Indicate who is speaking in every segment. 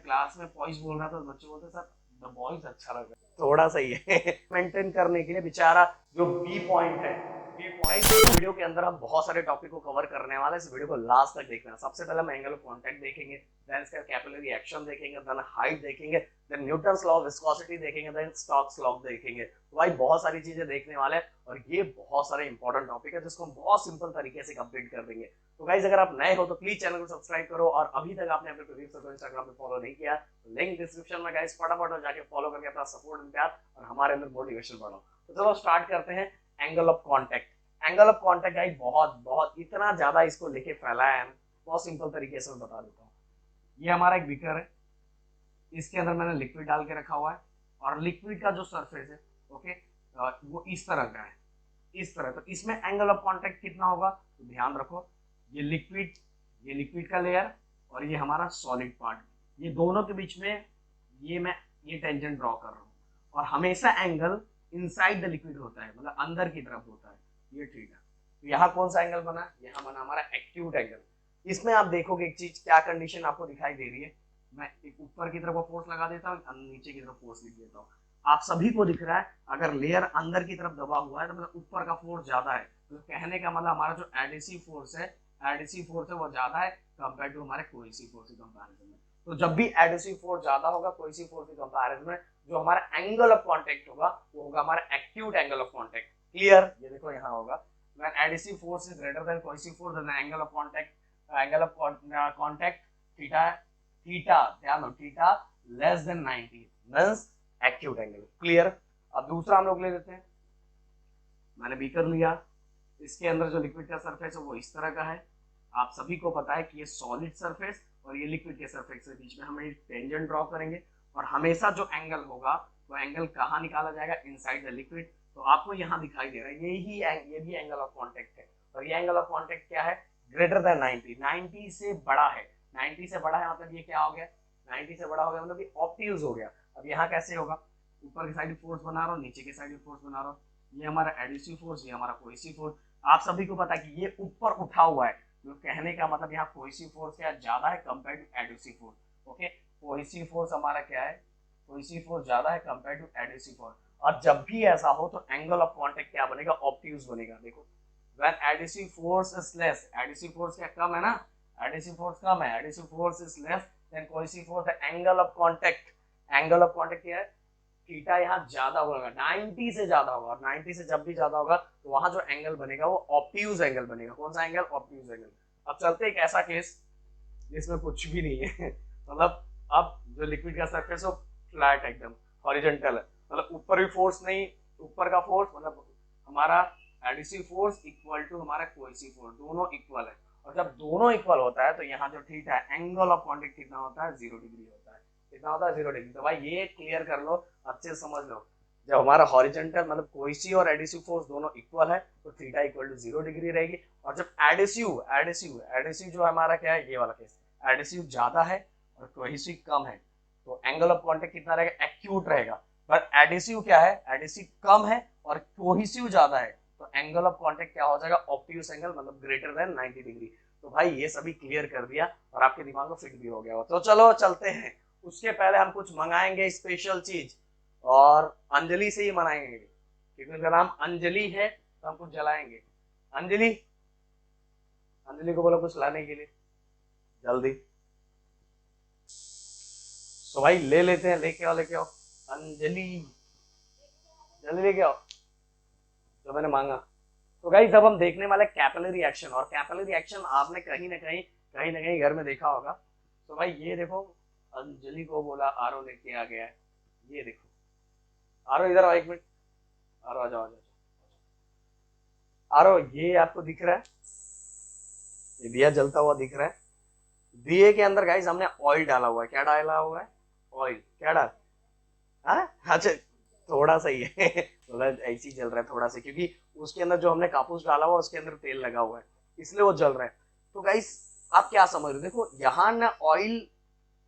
Speaker 1: Class में boys बोल रहा था तो बच्चे बोलते सर द बॉयज अच्छा लग रहा है, थोड़ा सा ही है मेंटेन करने के लिए बेचारा जो बी पॉइंट है, बी पॉइंट वीडियो के अंदर हम बहुत सारे टॉपिक को कवर करने वाले हैं। इस वीडियो को लास्ट तक देखना। सबसे पहले हम एंगल ऑफ कांटेक्ट देखेंगे, देन इसका कैपिलरी एक्शन देखेंगे, देन हाइट देखेंगे, then Newton's law of viscosity देखेंगे, देन स्टोक्स लॉ देखेंगे। तो भाई बहुत सारी चीजें देखने वाले हैं और ये बहुत सारे इंपॉर्टेंट टॉपिक है जिसको हम बहुत सिंपल तरीके से कंप्लीट कर देंगे। तो गाइस अगर आप नए हो तो प्लीज चैनल को सब्सक्राइब करो और अभी तक आपने अपने प्रदीप सर को इंस्टाग्राम पे फॉलो नहीं किया तो लिंक डिस्क्रिप्शन में गाइस फटाफट जाके फॉलो करके अपना सपोर्ट एंड प्यार और हमारे अंदर मोटिवेशन बढ़ाओ। तो चलो स्टार्ट करते हैं। Angle of contact. Angle of contact guys बहुत बहुत इतना ज्यादा इसको लेके फैलाया है, बहुत सिंपल तरीके से मैं बता देता हूँ। ये हमारा एक बीकर है, इसके अंदर मैंने लिक्विड डाल के रखा हुआ है और लिक्विड का जो सरफेस है ओके वो इस तरह का है, इस तरह। तो इसमें एंगल ऑफ कांटेक्ट कितना होगा तो ध्यान रखो, ये लिक्विड का लेयर और ये हमारा सॉलिड पार्ट, ये दोनों के बीच में ये टेंजेंट ड्रॉ कर रहा हूँ और हमेशा एंगल इनसाइड द लिक्विड होता है, मतलब अंदर की तरफ होता है, ये थीटा। तो यहाँ कौन सा एंगल बना, यहाँ बना हमारा एक्यूट एंगल। इसमें आप देखोगे एक चीज, क्या कंडीशन आपको दिखाई दे रही है, मैं एक ऊपर की तरफ फोर्स लगा देता हूँ, नीचे की तरफ फोर्स लिख देता हूँ। आप सभी को दिख रहा है अगर लेयर अंदर की तरफ दबा हुआ है तो मतलब ऊपर का फोर्स ज्यादा है, तो कहने का मतलब हमारा जो एडिसिव फोर्स है वो ज्यादा है कंपेयर टू हमारे कोहेसिव फोर्स के कंपैरिजन में। तो जब भी एडिसिव फोर्स ज्यादा होगा कोहेसिव फोर्स के कंपैरिजन में, जो हमारा एंगल ऑफ कांटेक्ट होगा वो होगा हमारा acute angle of contact. Clear, ये देखो यहाँ होगा when adhesive force is greater than cohesive force then the angle of contact theta ध्यान दो, theta less than 90 means acute angle। Clear. अब दूसरा हम लोग ले लेते हैं, मैंने बीकर लिया, इसके अंदर जो लिक्विड का सरफेस है वो इस तरह का है। आप सभी को पता है कि ये सॉलिड सरफेस और ये लिक्विड के सरफेस के बीच में हम एक टेंजेंट ड्रॉ करेंगे और हमेशा जो एंगल होगा वो एंगल कहाँ निकाला जाएगा, इनसाइड द लिक्विड। तो आपको यहाँ दिखाई दे रहा है ये भी एंगल ऑफ कांटेक्ट है और ये एंगल ऑफ कांटेक्ट क्या है, ग्रेटर देन 90 से बड़ा है। 90 से बड़ा है मतलब ये क्या हो गया, 90 से बड़ा हो गया मतलब ये ऑब्ट्यूज हो गया। अब यहाँ कैसे होगा, ऊपर की साइड फोर्स बना रहा हूँ, नीचे की साइड फोर्स बना रहा हूँ, ये हमारा एडिसिव फोर्स, ये हमारा कोहेसिव फोर्स। आप सभी को पता है कि ये ऊपर उठा हुआ है, तो कहने का मतलब यहाँ कोहेसिव फोर्स क्या ज्यादा है compare to adhesive force. Okay, cohesive force हमारा क्या है, कोहेसिव फोर्स ज्यादा है कंपेयर टू एडिसिव फोर्स। और जब भी ऐसा हो तो एंगल ऑफ कांटेक्ट क्या बनेगा, ऑब्ट्यूज बनेगा। देखो when adhesive force is less, adhesive force क्या कम है ना, adhesive force कम है, adhesive force is less then cohesive force, the angle of contact क्या है, थीटा यहाँ ज्यादा होगा, 90 से ज्यादा होगा और 90 से जब भी ज्यादा होगा तो वहां जो एंगल बनेगा वो ऑब्ट्यूज एंगल बनेगा। कौन सा एंगल, ऑब्ट्यूज एंगल। अब चलते एक ऐसा केस जिसमें कुछ भी नहीं है मतलब अब जो लिक्विड का सरफेस है फ्लैट एकदम हॉरिजॉन्टल है, मतलब ऊपर भी फोर्स नहीं, ऊपर का फोर्स मतलब हमारा एडिसिव फोर्स इक्वल टू हमारा कोहेसिव फोर्स, दोनों इक्वल है। और जब दोनों इक्वल होता है तो यहाँ जो थीटा है, एंगल ऑफ कांटेक्ट कितना होता है, 0 डिग्री होता है। कितना होता है, 0 डिग्री। तो भाई ये क्लियर कर लो, अच्छे से समझ लो, जब हमारा हॉरिजॉन्टल मतलब कोहेसिव और एडिसिव फोर्स दोनों इक्वल है तो थीटा इक्वल टू 0 डिग्री रहेगी। और जब एडिसिव जो हमारा क्या है, ये वाला केस, एडिसिव ज्यादा है और कोहेसिव कम है तो एंगल ऑफ कांटेक्ट कितना रहेगा, एक्यूट रहेगा। बट एडिसिव क्या है, एडिसिव कम है और कोहेसिव ज्यादा है तो एंगल ऑफ कांटेक्ट क्या हो जाएगा, ऑब्ट्यूज एंगल, मतलब ग्रेटर देन 90 डिग्री। तो भाई ये सभी क्लियर कर दिया और आपके दिमाग में फिट भी हो गया हो। तो चलो चलते हैं, उसके पहले हम कुछ मंगाएंगे स्पेशल चीज और अंजलि से ही मनाएंगे क्योंकि उनका नाम अंजलि है तो हम कुछ जलाएंगे। अंजलि को बोलो कुछ लाने के लिए जल्दी। तो भाई ले लेते हैं, लेके आओ अंजलि, जल्दी लेके आओ जो मैंने मांगा। तो गाइस अब हम देखने वाले कैपिलरी एक्शन, और कैपिलरी एक्शन आपने कहीं ना कहीं घर में देखा होगा। तो भाई ये देखो, अंजलि को बोला आरो लेके आ गया है, ये देखो आरो इधर आओ एक मिनट, आरो आ जाओ आरो, ये आपको दिख रहा है, ये दिया जलता हुआ दिख रहा है। दिए के अंदर गाइस हमने ऑयल डाला हुआ है, क्या डाला हुआ है, ऑयल। क्या डाल, अच्छा थोड़ा सा ही है मतलब ऐसे ही जल रहा है थोड़ा सा, क्योंकि उसके अंदर जो हमने कापूस डाला हुआ उसके अंदर तेल लगा हुआ है इसलिए वो जल रहा है। तो गाइस आप क्या समझ रहे हो, देखो यहाँ ना ऑयल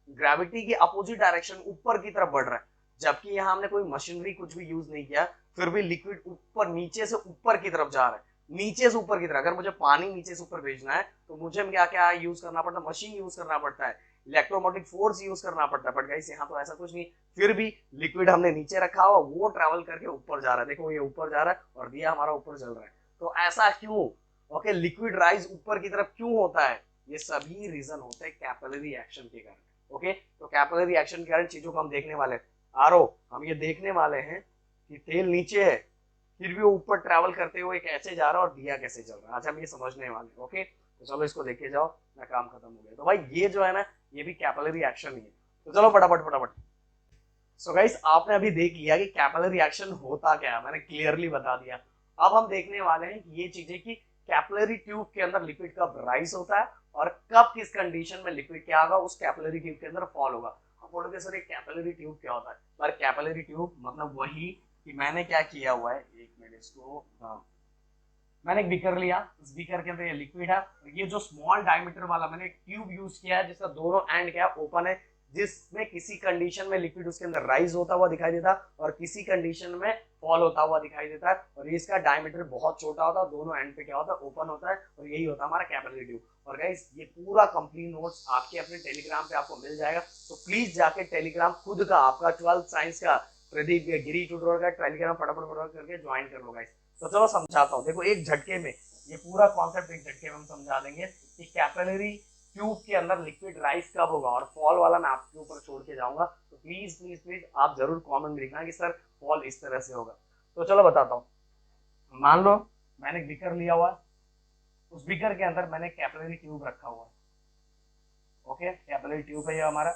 Speaker 1: ग्रेविटी के अपोजिट डायरेक्शन ऊपर की तरफ बढ़ रहा है, जबकि यहाँ हमने कोई मशीनरी कुछ भी यूज नहीं किया, फिर भी लिक्विड ऊपर नीचे से ऊपर की तरफ जा रहा है, नीचे से ऊपर की तरफ। अगर मुझे पानी नीचे से ऊपर भेजना है तो मुझे क्या क्या यूज करना पड़ता है, मशीन यूज करना पड़ता है। इलेक्ट्रोमोटिव फोर्स यूज करना पड़ता है, बट गाइस यहाँ तो ऐसा कुछ नहीं, फिर भी लिक्विड हमने नीचे रखा हुआ, वो ट्रेवल करके ऊपर जा रहा है, देखो ये ऊपर जा रहा है और दिया हमारा ऊपर जल रहा है। तो ऐसा क्यों? ओके, लिक्विड राइज ऊपर की तरफ क्यों होता है? ये सभी रीजन होते हैं कैपिलरी एक्शन के कारण। ओके, तो कैपिलरी एक्शन के कारण चीजों को हम देखने वाले हैं। आरो हम ये देखने वाले हैं कि तेल नीचे है, फिर भी ऊपर ट्रैवल करते हुए कैसे जा रहा है और दिया कैसे जल रहा है, आज हम ये समझने वाले हैं। ओके, तो चलो इसको देखे जाओ, ना काम खत्म हो गया। तो भाई ये जो है ना, ये भी कैपिलरी एक्शन ही है। तो चलो फटाफट फटाफट। सो गाइस, आपने अभी देख लिया कि कैपिलरी एक्शन होता क्या है, मैंने क्लियरली बता दिया। अब हम देखने वाले हैं कि ये चीजें कि कैपिलरी ट्यूब के अंदर लिक्विड कब राइज होता है और कब किस कंडीशन में लिक्विड क्या होगा उस कैपिलरी ट्यूब के अंदर फॉल होगा। आप बोलोगे सर ये कैपिलरी ट्यूब क्या होता है? पर कैपिलरी ट्यूब मतलब वही कि मैंने क्या किया हुआ है, एक मिनट इसको, हाँ, मैंने एक बीकर लिया, उस बीकर के अंदर ये लिक्विड है, ये जो स्मॉल डायमीटर वाला मैंने एक ट्यूब यूज किया है जिसका दोनों एंड क्या ओपन है, जिसमें किसी कंडीशन में लिक्विड उसके अंदर राइज होता हुआ दिखाई देता है और किसी कंडीशन में फॉल होता हुआ दिखाई देता है। और इसका डायमीटर बहुत छोटा होता है, दोनों एंड पे क्या होता है ओपन होता है, और यही होता है हमारा कैपिलरी ट्यूब। और गाइस ये पूरा कंप्लीट नोट्स आपके अपने टेलीग्राम पे आपको मिल जाएगा, तो प्लीज जाके टेलीग्राम खुद का आपका 12th साइंस का प्रदीप गिरी ट्यूटोरियल का टेलीग्राम फटाफट फटाफट करके ज्वाइन कर लो गाइस। तो चलो समझाता हूँ, देखो एक झटके में ये पूरा कॉन्सेप्ट एक झटके में हम समझा देंगे कि कैपिलरी ट्यूब के अंदर लिक्विड राइज कब होगा, और फॉल वाला मैं आपके ऊपर छोड़ के जाऊंगा, तो प्लीज प्लीज प्लीज आप जरूर कमेंट में लिखना कि सर फॉल इस तरह से होगा। तो चलो बताता हूँ, मान लो मैंने एक बीकर लिया हुआ, उस बीकर के अंदर मैंने कैपिलरी ट्यूब रखा हुआ है। ओके, कैपिलरी ट्यूब है ये हमारा,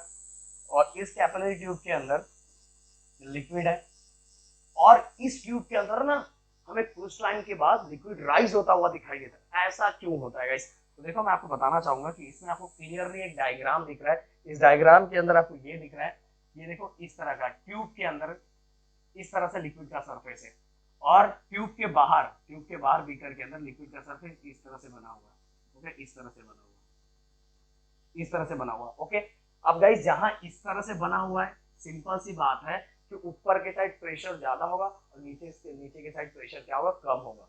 Speaker 1: और इस कैपिलरी ट्यूब के अंदर लिक्विड है, और इस ट्यूब के अंदर ना हमें कुछ टाइम के बाद लिक्विड राइज होता हुआ दिखाई देता है। ऐसा क्यों होता है गाइस? तो देखो मैं आपको बताना चाहूंगा कि इसमें आपको क्लियरली एक डायग्राम दिख रहा है, इस डायग्राम के अंदर आपको ये दिख रहा है, ये देखो इस तरह का ट्यूब के अंदर इस तरह से लिक्विड का सरफेस है, और ट्यूब के बाहर बीकर के अंदर लिक्विड का सरफेस इस तरह से बना हुआ है। ओके, इस तरह से बना हुआ है, इस तरह से बना हुआ है। ओके, अब गाइस जहां इस तरह से बना हुआ है, सिंपल सी बात है कि ऊपर के साइड प्रेशर ज्यादा होगा और नीचे के साइड प्रेशर क्या होगा, कम होगा।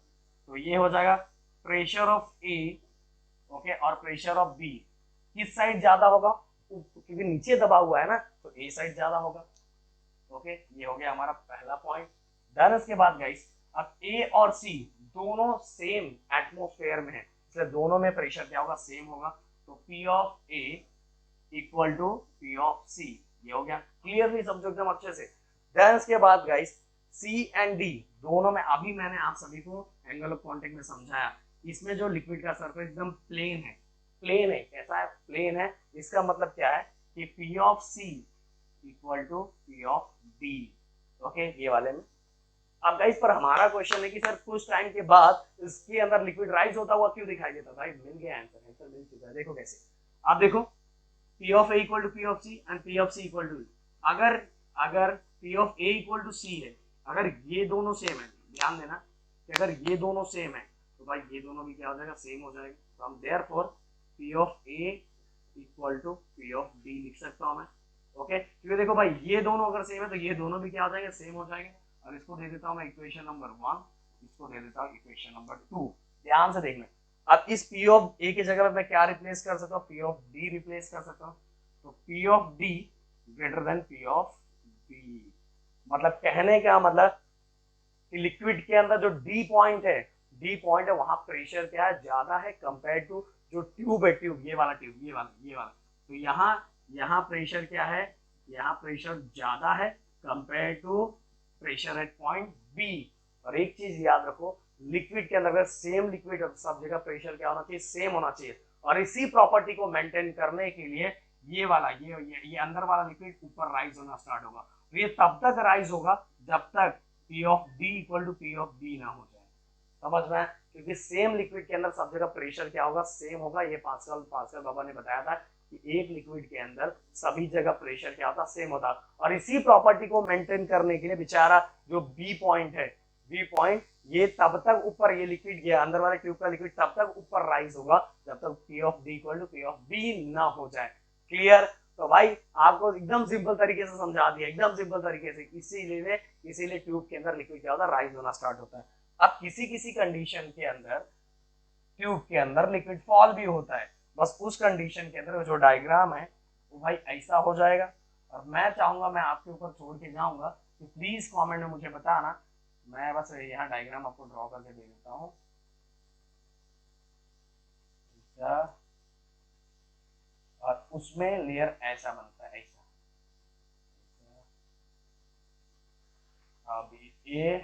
Speaker 1: तो ये हो जाएगा प्रेशर ऑफ ए, ओके, और प्रेशर ऑफ बी किस साइड ज्यादा होगा, क्योंकि नीचे दबा हुआ है ना, तो ए साइड ज्यादा होगा। ओके, ये हो गया हमारा पहला पॉइंट। देन इसके बाद गाइस, अब ए और सी दोनों सेम एटमॉस्फेयर में है, इसलिए दोनों में प्रेशर क्या होगा, सेम होगा। तो P of A equal to P of C, ये हो गया। क्लियरली समझो एकदम अच्छे से। देन इसके बाद गाइस, सी एंड डी दोनों में, अभी मैंने आप सभी को एंगल ऑफ कांटेक्ट में समझाया, इसमें जो लिक्विड का सरफेस एकदम प्लेन है, प्लेन है, कैसा है, प्लेन है। इसका मतलब क्या है कि P of C equal to P of D. Okay, ये वाले में। अब गाइस पर हमारा क्वेश्चन है कि सर कुछ टाइम के बाद इसके अंदर लिक्विड राइज होता हुआ क्यों दिखाई देता? भाई मिल गया आंसर, आंसर मिल चुका है। देखो कैसे, आप देखो P of A equal to P of C and P of C equal to, अगर अगर P of A equal to C है, अगर ये दोनों सेम है, ध्यान देना कि अगर ये दोनों सेम है तो भाई ये दोनों भी क्या हो जाएगा, सेम हो जाएगा। तो हम therefore P of A equal to P of D लिख सकता हूं मैं। ओके, क्योंकि देखो भाई ये दोनों अगर सेम है तो ये दोनों भी क्या हो जाएंगे, सेम हो जाएंगे। और इसको दे देता हूं मैं इक्वेशन नंबर 1, इसको दे देता हूं इक्वेशन नंबर 2। ध्यान से देखना, अब इस पी ऑफ ए की जगह पे मैं क्या रिप्लेस कर सकता हूँ, पी ऑफ डी रिप्लेस कर सकता हूँ। तो P of D greater than P of B, मतलब कहने का मतलब कि लिक्विड के अंदर जो डी पॉइंट है, वहां प्रेशर क्या है, ज्यादा है कंपेयर टू जो ट्यूब है, ट्यूब ये वाला ट्यूब, ये वाला। तो यहाँ प्रेशर क्या है, यहाँ प्रेशर ज्यादा है compare to pressure at point B. और एक चीज याद रखो, लिक्विड के अंदर सेम लिक्विड सब जगह प्रेशर क्या होना चाहिए, सेम होना चाहिए। और इसी प्रॉपर्टी को मेंटेन करने के लिए ये वाला ये अंदर वाला लिक्विड ऊपर राइज होना स्टार्ट होगा। तो ये तब तक राइज होगा जब तक P of D equal to P of B ना हो जाए। समझ में? क्योंकि सेम लिक्विड के अंदर सब जगह प्रेशर क्या होगा, सेम होगा। ये पास्कल बाबा ने बताया था कि एक लिक्विड के अंदर सभी जगह प्रेशर क्या होता, सेम होता। और इसी प्रॉपर्टी को मेंटेन करने के लिए बेचारा जो बी पॉइंट है, बी पॉइंट ये तब तक ऊपर, ये लिक्विड गया अंदर वाले ट्यूब का लिक्विड तब तक ऊपर राइज होगा जब तक P of D equal to P of B ना हो जाए। क्लियर? तो भाई आपको एकदम सिंपल तरीके से समझा दिया, एकदम सिंपल तरीके से। इसीलिए ट्यूब के अंदर लिक्विड क्या होता है, राइज होना स्टार्ट होता है। अब किसी कंडीशन के अंदर ट्यूब के अंदर लिक्विड फॉल भी होता है, बस उस कंडीशन के अंदर जो डायग्राम है तो भाई ऐसा हो जाएगा। और मैं चाहूंगा, मैं आपके ऊपर छोड़ के जाऊंगा कि प्लीज कमेंट में मुझे बताना। मैं बस यहाँ डायग्राम आपको ड्रॉ करके दे देता हूँ। और उसमें लेयर ऐसा बनता है, ऐसा। अभी ए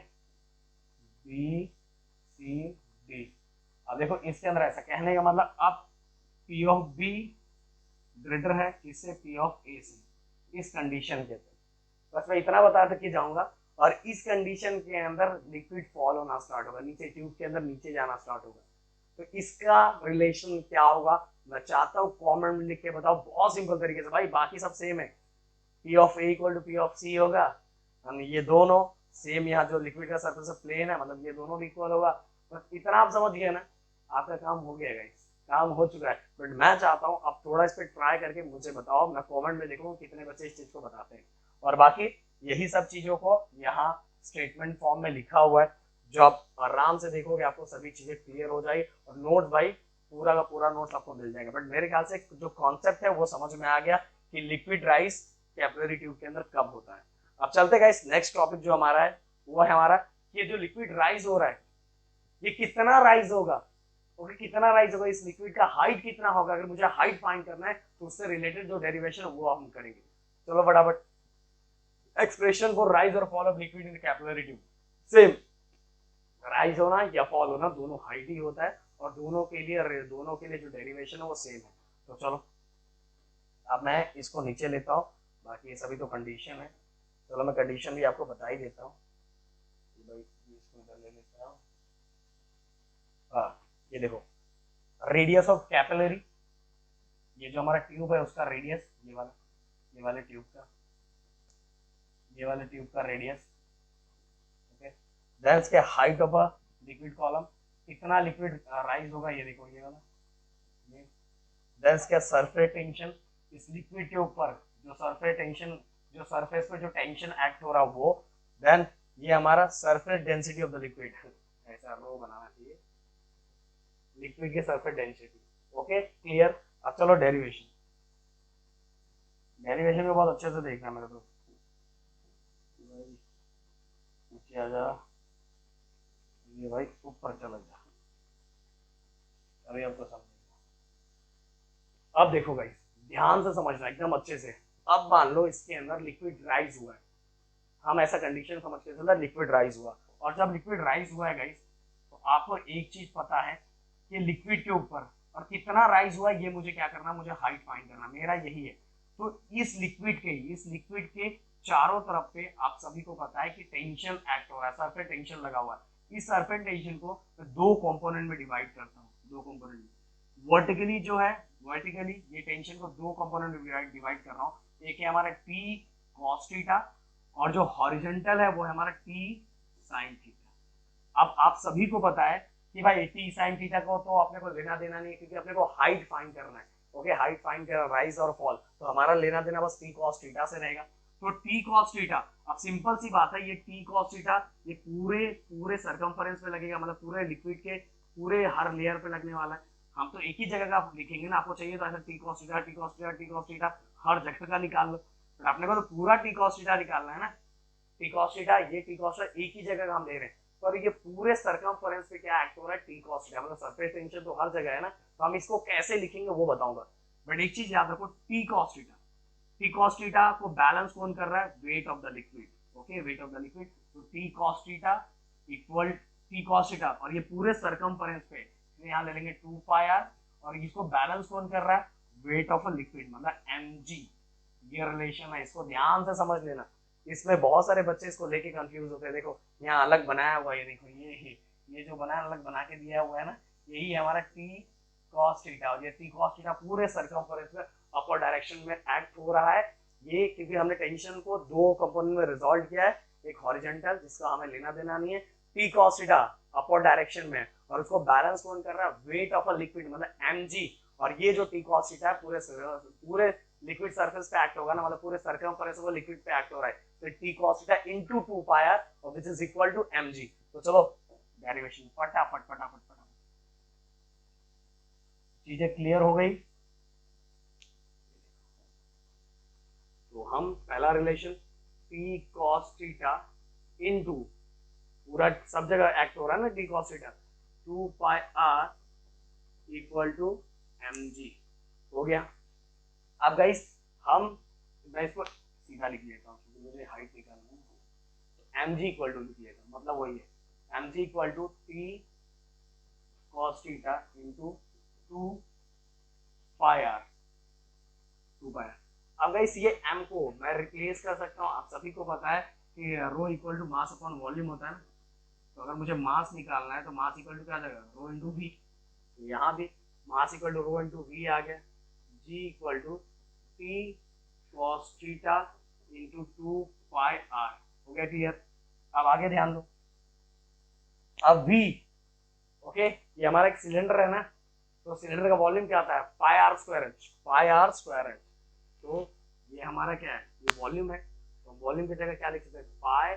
Speaker 1: बी सी डी। अब देखो इसके अंदर ऐसा कहने का मतलब, अब पी ऑफ बी ग्रेटर है किससे, पी ऑफ ए से, इस कंडीशन के तहत। बस मैं इतना बताते कि जाऊंगा। और इस कंडीशन के अंदर लिक्विड फॉल होना स्टार्ट होगा, नीचे ट्यूब के अंदर नीचे जाना स्टार्ट होगा। तो इसका रिलेशन क्या होगा, मैं चाहता हूँ कॉमेंट में लिख के बताओ, बहुत सिंपल तरीके से भाई, बाकी सब सेम है। P of A equal to P of C होगा, ये दोनों सेम, यहाँ जो लिक्विड का सरफेस प्लेन है, मतलब ये दोनों इक्वल होगा। बस इतना आप समझ गए ना, आपका काम हो गया गाइस, काम हो चुका है। बट मैं चाहता हूँ अब थोड़ा इस पर ट्राई करके मुझे बताओ, मैं कमेंट में देखूँ कितने बच्चे इस चीज को बताते हैं। और बाकी यही सब चीजों को यहाँ स्टेटमेंट फॉर्म में लिखा हुआ है, जो आप आराम से देखोगे आपको सभी चीजें क्लियर हो जाएगी। और नोट भाई पूरा का पूरा नोट्स आपको मिल जाएगा। बट मेरे ख्याल से जो कॉन्सेप्ट है वो समझ में आ गया कि लिक्विड राइस कैपिलरी ट्यूब के अंदर कब होता है। अब चलते गाइस नेक्स्ट टॉपिक जो हमारा है वो है हमारा, ये जो लिक्विड राइज हो रहा है ये कितना राइज होगा, ओके कितना राइज होगा, इस लिक्विड का हाइट कितना होगा। अगर मुझे हाइट फाइंड करना है तो उससे रिलेटेड जो डेरिवेशन है वो हम करेंगे। चलो फटाफट, एक्सप्रेशन फॉर राइज और fall of liquid in capillary tube. Same, rise होना या फॉल होना दोनों हाइट ही होता है, और दोनों के लिए जो डेरिवेशन है वो सेम है। तो चलो अब मैं इसको नीचे लेता हूँ, बाकी ये सभी तो कंडीशन है। चलो मैं कंडीशन भी आपको बता ही देता हूँ। इसको इधर ले लेता हूँ। हाँ ये देखो, रेडियस ऑफ कैपिलरी, ये जो हमारा ट्यूब है उसका रेडियस, ये वाले ट्यूब का, ये वाले ट्यूब का रेडियस, ओके। देन इसके height of a liquid column, कितना लिक्विड राइज होगा, ये देखो ये वाला, ये। देन इसका सरफेस टेंशन, इस लिक्विड के ऊपर जो सरफेस टेंशन, जो सरफेस पे जो टेंशन एक्ट हो रहा है वो। देन ये हमारा surface density of the liquid, ऐसा रो बनाना चाहिए, लिक्विड के सरफेस डेंसिटी, ओके क्लियर। अब चलो डेरिवेशन, डेरिवेशन में बहुत अच्छे से देखना मेरे दोस्त, नीचे आ जा, ये भाई ऊपर चला जा, अभी आपको समझेगा। अब देखो गाइस ध्यान से समझना एकदम अच्छे से। अब मान लो इसके अंदर लिक्विड राइज हुआ है, हम ऐसा कंडीशन समझ के चलते लिक्विड राइज हुआ, और जब लिक्विड राइज हुआ है गाइस तो आपको एक चीज पता है कि लिक्विड के ऊपर और कितना राइज हुआ है, ये मुझे क्या करना, मुझे हाइट फाइंड करना, मेरा यही है। तो इस लिक्विड के चारों तरफ पे आप सभी को पता है कि टेंशन एक्ट हो रहा है, सरफेस टेंशन लगा हुआ है। इस सरफेस टेंशन को मैं दो कंपोनेंट में डिवाइड करता हूँ, दो कंपोनेंट में। वर्टिकली जो है, वर्टिकली ये टेंशन को दो कंपोनेंट में डिवाइड कर रहा हूँ। एक है हमारा टी कॉस थीटा, और जो हॉरिजॉन्टल है वो है हमारा टी साइन थीटा। अब आप सभी को पता है कि भाई टी साइन थीटा को तो अपने को लेना देना नहीं है, क्योंकि अपने को हाइट फाइंड करना है, ओके हाइट फाइंड करना, राइज और फॉल, तो हमारा लेना देना बस टी कॉस थीटा से रहेगा। तो टी कॉस थीटा, अब सिंपल सी बात है, ये टी कॉस थीटा ये पूरे पूरे सरकमफेरेंस पे लगेगा, मतलब पूरे लिक्विड के पूरे हर लेयर पे लगने वाला है। हम तो एक ही जगह का लिखेंगे ना, आपको चाहिए तो ऐसा T cos theta T cos theta T cos theta हर जगह का निकाल लो, बट अपने को तो पूरा टी कॉस थीटा निकालना है ना। टी कॉस थीटा, ये टी कॉस थीटा एक ही जगह का हम ले रहे हैं, पर ये पूरे सरकमफेरेंस पे क्या एक्ट हो रहा है, टी कॉस थीटा, मतलब सरफेस टेंशन तो हर जगह है ना, तो हम इसको कैसे लिखेंगे वो बताऊंगा। बट एक चीज याद रखो, T cos theta, T cos theta को बैलेंस कौन कर रहा है, weight of the liquid, okay weight of the liquid. तो T cos theta equal T cos theta, और ये पूरे सरकमफेरेंस पे यहाँ ले लेंगे 2 पाई आर, और इसको बैलेंस कौन कर रहा है, वेट ऑफ अ लिक्विड, मतलब mg। ये रिलेशन है, इसको ध्यान से समझ लेना। इसमें बहुत सारे बच्चे इसको लेके कंफ्यूज होते हैं। देखो यहाँ अलग बनाया हुआ है, ये देखो ये जो बनाया अलग बना के दिया हुआ है ना, यही है हमारा टी कॉस थीटा, और ये टी कॉस थीटा पूरे सर्कमफेरेंस में अपर डायरेक्शन में एक्ट हो रहा है। ये क्योंकि हमने टेंशन को दो कंपोनेंट में रिजॉल्व किया है, एक हॉरिजॉन्टल जिसका हमें लेना देना नहीं है, T cos theta upper direction में, और उसको बैलेंस कौन कर रहा है, वेट ऑफ अ लिक्विड, मतलब mg। और ये जो टी कॉस थीटा पूरे पूरे लिक्विड सरफेस पे एक्ट होगा ना, मतलब पूरे सर्कमफेरेंस वो लिक्विड पे एक्ट हो रहा है, तो T cos theta into 2 pi R, और which is equal to mg। तो चलो डेरिवेशन फटाफट फटाफट फटाफट, चीजें क्लियर हो गई। तो हम पहला relation T cos theta into, पूरा सब जगह एक्ट हो रहा है ना T cos theta, 2 pi R equal to M G हो गया। अब गाइस मैं इसको सीधा लिख लेता हूँ क्योंकि मुझे हाइट निकालना है, तो एम जी इक्वल टू लिख लेता हूँ, मतलब वही है M G equal to T cos theta into 2 pi R, 2 pi R. अब गाइस ये m को मैं रिप्लेस कर सकता हूँ, आप सभी को पता है कि rho equal to mass upon volume होता है ना, तो अगर मुझे मास निकालना है तो मास इक्वल टू क्या आ जाएगा, रो इंटू वी। तो यहाँ भी mass equal to rho into V आ गया, G equal to T cos theta into 2 pi R. हो गया क्लियर। अब आगे ध्यान दो, अब v, ओके, ये हमारा एक सिलेंडर है ना, तो सिलेंडर का वॉल्यूम क्या आता है, pi R square H, pi R square H. तो ये हमारा क्या है, ये वॉल्यूम है, तो वॉल्यूम की जगह क्या लिख सकते हैं, पाई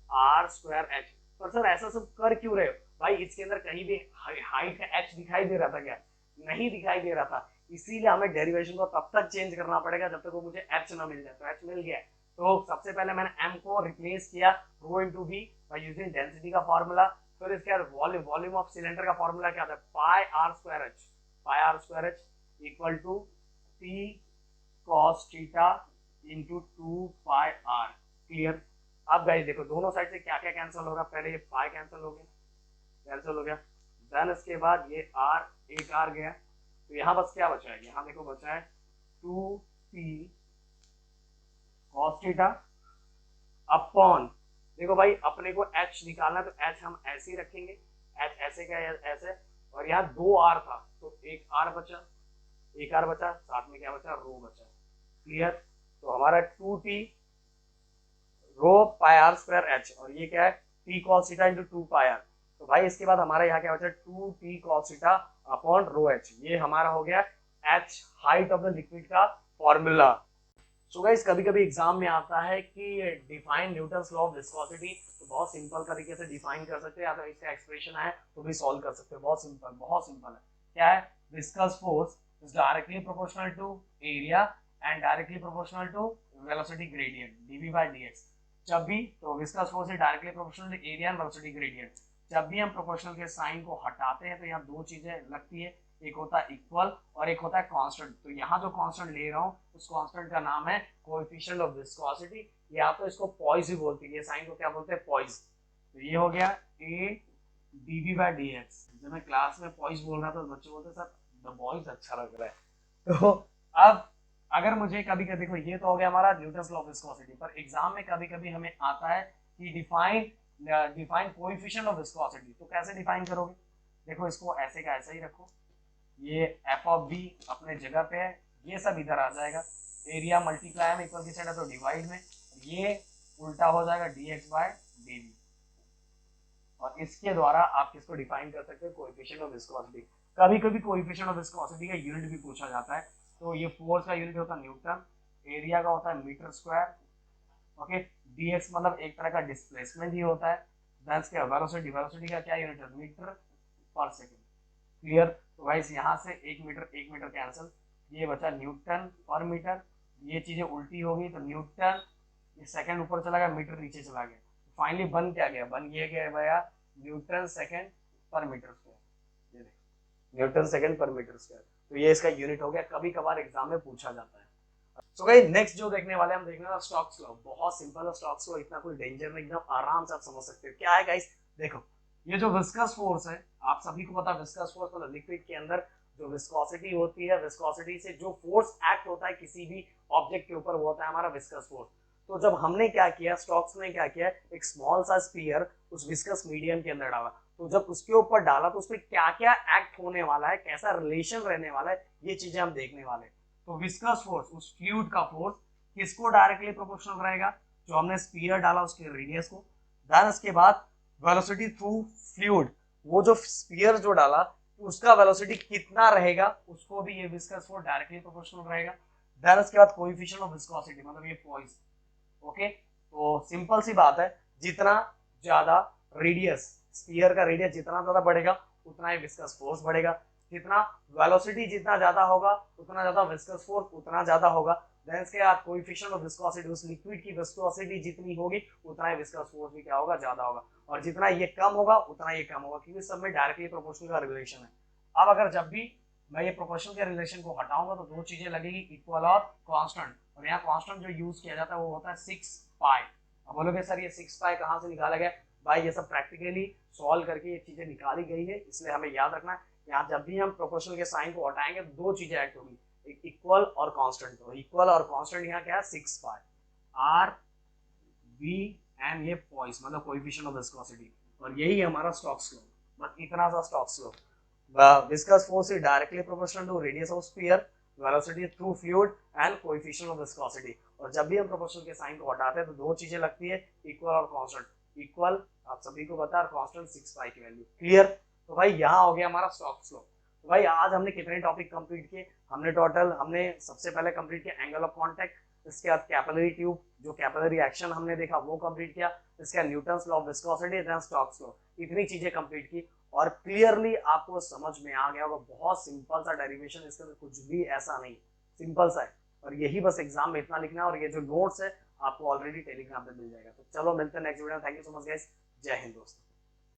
Speaker 1: आर स्क्वायर एच। पर सर ऐसा सब कर क्यों रहे हो भाई, इसके अंदर कहीं भी हाइट का एच दिखाई दे रहा था क्या, नहीं दिखाई दे रहा था, इसीलिए हमें डेरिवेशन को तब तक चेंज करना पड़ेगा जब तक वो मुझे एच ना मिल जाए। तो एच मिल गया, तो सबसे पहले मैंने एम को रिप्लेस किया rho into V by using density का फॉर्मूला। फिर इसके बाद वॉल्यूम ऑफ सिलेंडर का फॉर्मूला क्या था, pi R square H, pi R square H equal to T cos theta into 2 pi R. Clear. अब गाइस देखो दोनों साइड से क्या क्या कैंसिल होगा, पहले ये पाई कैंसिल हो गया, कैंसिल हो गया, देन इसके बाद ये आर, एक आर गया, तो यहाँ बस क्या बचा है, यहाँ देखो बचा है 2t कॉस थीटा अपॉन, देखो भाई अपने को h निकालना है तो h हम ऐसे ही रखेंगे, h ऐसे का ऐसे, और यहाँ 2r था तो एक r बचा, एक r बचा, साथ में क्या बचा, रो बचा। क्लियर। तो हमारा 2t rho pi R square H, और ये क्या है t cos theta into 2 pi R. तो भाई इसके बाद हमारा यहाँ क्या बचा, 2t cos theta upon rho H, ये हमारा हो गया h height of the liquid का फॉर्मूला। सो गाइस कभी कभी एग्जाम में आता है कि define Newton's law of viscosity, तो बहुत सिंपल तरीके से डिफाइन कर सकते हैं, या तो इसका एक्सप्रेशन है तो भी सॉल्व कर सकते हैं, बहुत सिंपल, बहुत सिंपल है। क्या है, viscous force is directly proportional to area and directly proportional to velocity gradient dv by dx। जब भी, तो viscous force is directly proportional to area and velocity gradient, जब भी हम प्रोपोर्शनल के साइन को हटाते हैं तो यहाँ दो चीजें लगती है, एक होता है इक्वल और एक होता है कांस्टेंट। तो यहाँ जो कांस्टेंट ले रहा हूँ उस कांस्टेंट का नाम है कोएफिशिएंट ऑफ विस्कोसिटी, या तो इसको पॉइस भी बोलते हैं, ये साइन को क्या बोलते हैं, पॉइस। तो ये हो गया a dv by dx। जब मैं क्लास में पॉइस बोल रहा था तो बच्चे बोलते सर द बॉयज अच्छा लग रहा है। तो अब अगर मुझे कभी कभी, देखो ये तो हो गया हमारा न्यूटन्स लॉ ऑफ विस्कोसिटी, पर एग्जाम में कभी कभी हमें आता है कि डिफाइन कोएफिशिएंट ऑफ विस्कोसिटी, तो कैसे डिफाइन करोगे, देखो इसको ऐसे का ऐसा ही रखो, ये एफ ऑफ बी अपने जगह पे है, ये सब इधर आ जाएगा, एरिया मल्टीप्लाई में इक्वल की साइड है तो डिवाइड में, ये उल्टा हो जाएगा dx बाय dv, और इसके द्वारा आप किसको डिफाइन कर सकते हो, कोएफिशिएंट ऑफ विस्कोसिटी। कभी कभी कोएफिशिएंट ऑफ विस्कोसिटी का यूनिट भी पूछा जाता है, तो ये फोर्स का यूनिट होता है न्यूटन, एरिया का होता है मीटर स्क्वायर, ओके, dx मतलब एक तरह का डिस्प्लेसमेंट ही होता है, देन इसके वेलोसिटी का क्या यूनिट है, मीटर पर सेकंड। क्लियर। तो गाइस यहाँ से एक मीटर कैंसिल, ये बचा न्यूटन पर मीटर, ये चीजें उल्टी हो गई तो न्यूटन, ये सेकंड ऊपर चला गया, मीटर नीचे चला गया, फाइनली बन क्या गया, बन ये गया भैया न्यूटन सेकंड पर मीटर स्क्वायर, ये देखो न्यूटन सेकंड पर मीटर स्क्वायर। तो ये इसका यूनिट हो गया, कभी कभार एग्जाम में पूछा जाता है। सो गाइस नेक्स्ट जो देखने वाले हम देखने वाला स्टोक्स लॉ, बहुत सिंपल है स्टोक्स लॉ, इतना कोई डेंजर नहीं, एकदम आराम से आप समझ सकते हो। क्या है गाइस, देखो ये जो विस्कस फोर्स है, आप सभी को पता है विस्कस फोर्स मतलब लिक्विड के अंदर जो विस्कोसिटी होती है, विस्कोसिटी से जो फोर्स एक्ट होता है किसी भी ऑब्जेक्ट के ऊपर, वो होता है हमारा विस्कस फोर्स। तो जब हमने क्या किया, स्टोक्स ने क्या किया, एक स्मॉल सा स्फीयर उस विस्कस मीडियम के अंदर डाला, तो जब उसके ऊपर डाला तो उसमें क्या क्या एक्ट होने वाला है, कैसा रिलेशन रहने वाला है, ये चीजें हम देखने वाले हैं। तो विस्कस फोर्स, उस फ्लूइड का फोर्स किसको डायरेक्टली प्रोपोर्शनल रहेगा, जो हमने स्फीयर डाला उसके रेडियस को, देन उसके बाद वेलोसिटी थ्रू फ्लूइड, वो जो स्फीयर जो डाला उसका वेलोसिटी कितना रहेगा, उसको भी ये विस्कस फोर्स डायरेक्टली प्रोपोर्शनल रहेगा। देन उसके बाद कोएफिशिएंट ऑफ विस्कोसिटी मतलब ये पॉइस, ओके। तो सिंपल सी बात है, जितना ज्यादा रेडियस, स्फीयर का रेडियस जितना ज्यादा बढ़ेगा उतना ही विस्कस फोर्स बढ़ेगा, जितना वेलोसिटी जितना ज्यादा होगा उतना ज्यादा विस्कस फोर्स उतना ज्यादा होगा। देन इसके बाद कोएफिशिएंट ऑफ विस्कोसिटी, उस लिक्विड की विस्कोसिटी जितनी होगी उतना ही विस्कस फोर्स भी क्या होगा, ज्यादा होगा, और जितना ये कम होगा उतना ये कम होगा, क्योंकि सब में डायरेक्टली प्रोपोर्शनल का रिलेशन है। अब अगर जब भी मैं ये प्रोपोर्शनल के रिलेशन को हटाऊंगा तो दो चीजें लगेगी, इक्वल और कांस्टेंट, और यहाँ कांस्टेंट जो यूज किया जाता है वो होता है 6 पाई। अब बोलोगे सर ये 6 पाई कहाँ से निकाला गया, भाई ये सब प्रैक्टिकली सॉल्व करके ये चीजें निकाली गई है, इसलिए हमें याद रखना है यहाँ जब भी हम प्रोपोर्शनल के साइन को हटाएंगे तो दो चीजें ऐड होगी, एक इक्वल और कांस्टेंट। तो इक्वल और कांस्टेंट यहाँ क्या है, 6 पाई आर बी एंड ये पॉइस मतलब कोएफिशिएंट ऑफ विस्कोसिटी, और यही हमारा स्टोक्स लॉ, बस इतना सा Stokes law. Viscous force is directly proportional to radius of sphere, velocity through fluid and coefficient of viscosity। और जब भी हम प्रोपोर्शनल के साइन को हटाते हैं तो दो चीजें लगती है, इक्वल और कांस्टेंट। इक्वल आप सभी को पता है, कांस्टेंट 6 पाई की वैल्यू, क्लियर। तो भाई यहाँ हो गया हमारा स्टोक्स लॉ। तो भाई आज हमने कितने टॉपिक कंप्लीट किए, हमने सबसे पहले कंप्लीट किया एंगल ऑफ कांटेक्ट, इसके बाद कैपिलरी ट्यूब जो कैपिलरी एक्शन हमने देखा वो कंप्लीट किया, इसके बाद Newton's law of viscosity, then Stokes law, इतनी चीजें कंप्लीट की और क्लियरली आपको समझ में आ गया होगा। बहुत सिंपल सा डेरिवेशन, इसके अंदर कुछ भी ऐसा नहीं, सिंपल सा है, और यही बस एग्जाम में इतना लिखना है, और ये जो नोट्स है आपको ऑलरेडी टेलीग्राम पे मिल जाएगा। तो चलो मिलते हैं नेक्स्ट वीडियो में। Thank you so much guys, जय हिंद दोस्तों।